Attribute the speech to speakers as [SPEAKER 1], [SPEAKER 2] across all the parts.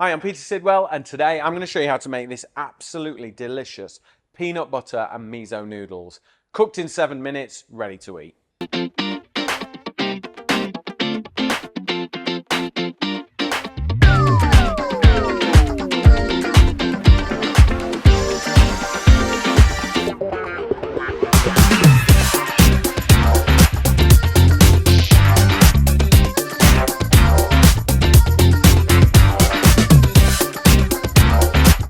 [SPEAKER 1] Hi, I'm Peter Sidwell, and today I'm going to show you how to make this absolutely delicious peanut butter and miso noodles. Cooked in 7 minutes, ready to eat.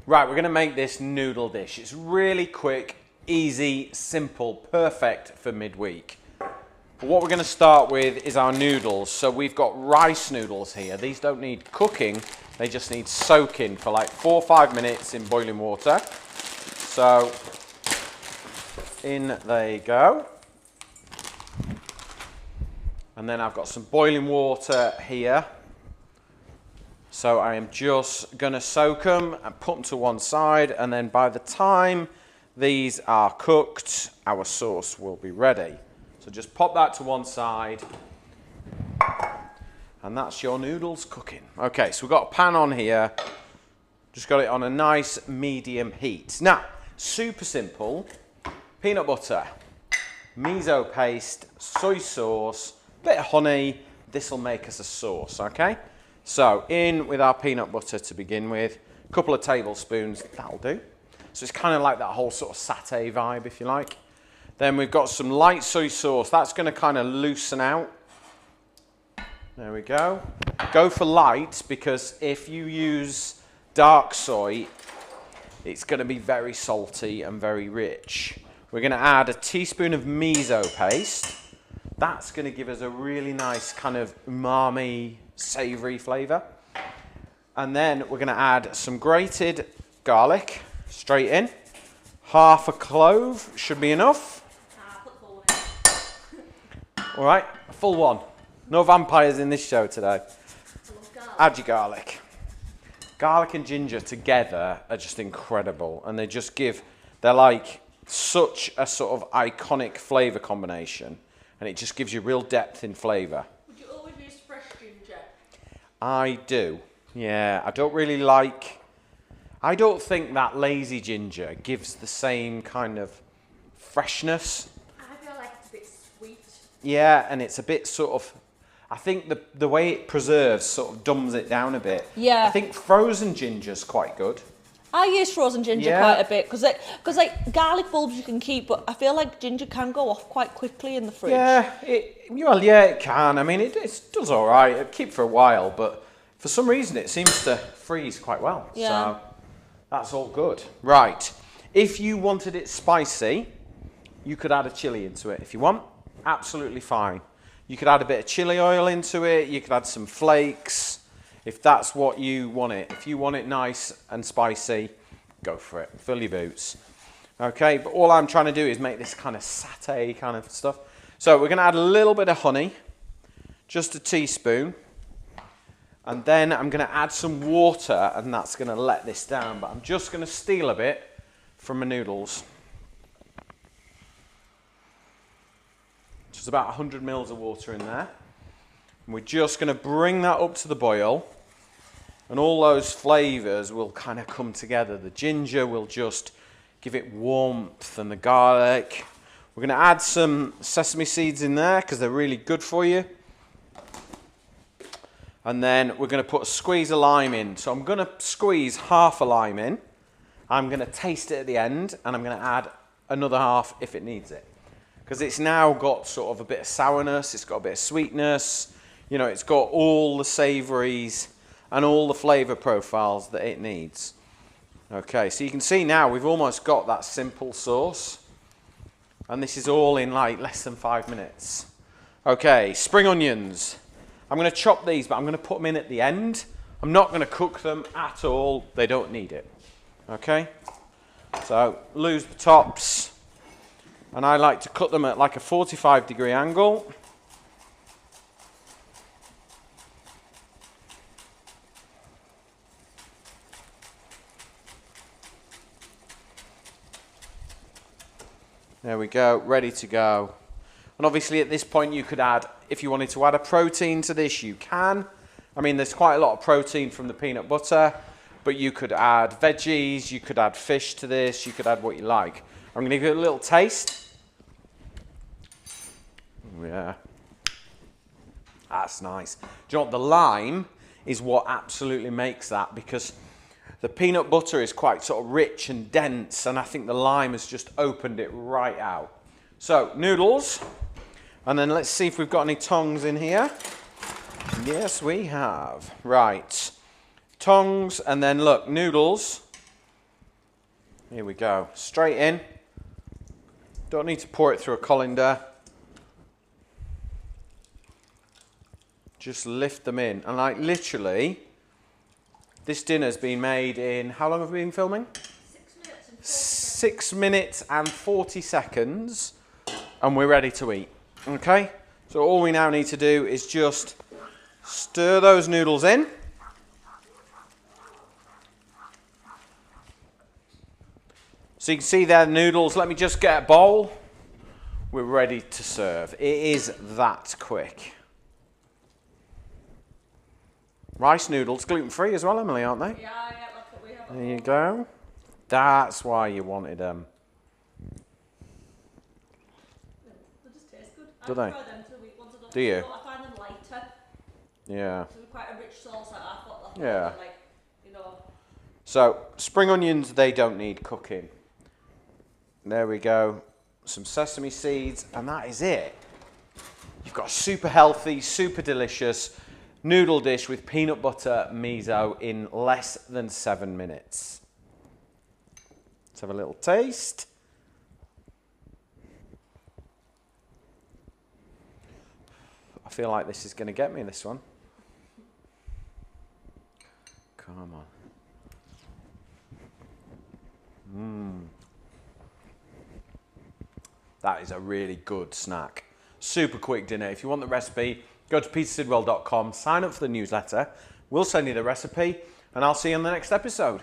[SPEAKER 1] Right, we're going to make this noodle dish. It's really quick, easy, simple, perfect for midweek. But what we're going to start with is our noodles. So we've got rice noodles here. These don't need cooking, they just need soaking for like 4 or 5 minutes in boiling water. So in they go. And then I've got some boiling water here. So I am just going to soak them and put them to one side, and then by the time these are cooked, our sauce will be ready. So just pop that to one side, and that's your noodles cooking. Okay, so we've got a pan on here, just got it on a nice medium heat. Now, super simple, peanut butter, miso paste, soy sauce, bit of honey. This will make us a sauce, okay? So in with our peanut butter to begin with, a couple of tablespoons, that'll do. So it's kind of like that whole sort of satay vibe, if you like. Then we've got some light soy sauce. That's going to kind of loosen out. There we go. Go for light, because if you use dark soy, it's going to be very salty and very rich. We're going to add a teaspoon of miso paste. That's going to give us a really nice kind of umami, savoury flavour. And then we're going to add some grated garlic straight in. Half a clove should be enough.
[SPEAKER 2] Put the full one in.
[SPEAKER 1] All right, a full one. No vampires in this show today.
[SPEAKER 2] I love garlic.
[SPEAKER 1] Add your garlic. Garlic and ginger together are just incredible, and they just give, they're like such a sort of iconic flavour combination, and it just gives you real depth in flavour.
[SPEAKER 2] Would you always use fresh ginger?
[SPEAKER 1] I do. Yeah, I don't really like, I don't think that lazy ginger gives the same kind of freshness.
[SPEAKER 2] I feel like it's a bit sweet.
[SPEAKER 1] Yeah, and it's a bit sort of, I think the way it preserves sort of dumbs it down a bit.
[SPEAKER 2] Yeah.
[SPEAKER 1] I think frozen ginger's quite good.
[SPEAKER 2] I use frozen ginger quite a bit because like garlic bulbs you can keep, but I feel like ginger can go off quite quickly in the fridge.
[SPEAKER 1] Yeah, it can. I mean, it does all right. It keep for a while, but for some reason it seems to freeze quite well.
[SPEAKER 2] Yeah.
[SPEAKER 1] So that's all good. Right. If you wanted it spicy, you could add a chili into it if you want. Absolutely fine. You could add a bit of chili oil into it. You could add some flakes. If that's what you want it. If you want it nice and spicy, go for it. Fill your boots. Okay, but all I'm trying to do is make this kind of satay kind of stuff. So we're going to add a little bit of honey, just a teaspoon. And then I'm going to add some water, and that's going to let this down. But I'm just going to steal a bit from my noodles. Just about 100 mils of water in there. And we're just going to bring that up to the boil, and all those flavours will kind of come together. The ginger will just give it warmth, and the garlic. We're going to add some sesame seeds in there because they're really good for you. And then we're going to put a squeeze of lime in. So I'm going to squeeze half a lime in. I'm going to taste it at the end, and I'm going to add another half if it needs it. Because it's now got sort of a bit of sourness, it's got a bit of sweetness. You know, it's got all the savouries and all the flavour profiles that it needs. Okay, so you can see now we've almost got that simple sauce. And this is all in like less than 5 minutes. Okay, spring onions. I'm going to chop these, but I'm going to put them in at the end. I'm not going to cook them at all. They don't need it. Okay? So, lose the tops. And I like to cut them at like a 45-degree angle. There we go, ready to go. And obviously at this point you could add, if you wanted to add a protein to this, you can. I mean, there's quite a lot of protein from the peanut butter, but you could add veggies, you could add fish to this, you could add what you like. I'm going to give it a little taste. Yeah. That's nice. Do you know what? The lime is what absolutely makes that, because the peanut butter is quite sort of rich and dense, and I think the lime has just opened it right out. So, noodles. And then let's see if we've got any tongs in here. Yes, we have. Right. Tongs, and then look, noodles. Here we go. Straight in. Don't need to pour it through a colander. Just lift them in. And like literally, this dinner's been made in, how long have we been filming? 6 minutes and 40 seconds. And we're ready to eat. Okay? So all we now need to do is just stir those noodles in. So you can see there, noodles. Let me just get a bowl. We're ready to serve. It is that quick. Rice noodles, gluten-free as well, Emily, aren't they?
[SPEAKER 2] Yeah, that's what we have.
[SPEAKER 1] There you go. That's why you wanted them.
[SPEAKER 2] They just taste good.
[SPEAKER 1] Do they?
[SPEAKER 2] I prefer them to the weak ones.
[SPEAKER 1] Do you?
[SPEAKER 2] I find them lighter.
[SPEAKER 1] Yeah.
[SPEAKER 2] So quite a rich sauce like that.
[SPEAKER 1] Yeah.
[SPEAKER 2] Like, you know.
[SPEAKER 1] So, spring onions, they don't need cooking. There we go. Some sesame seeds, and that is it. You've got a super healthy, super delicious noodle dish with peanut butter miso in less than 7 minutes. Let's have a little taste. I feel like this is going to get me, this one. Come on. That is a really good snack. Super quick dinner. If you want the recipe, go to petersidwell.com, sign up for the newsletter. We'll send you the recipe, and I'll see you on the next episode.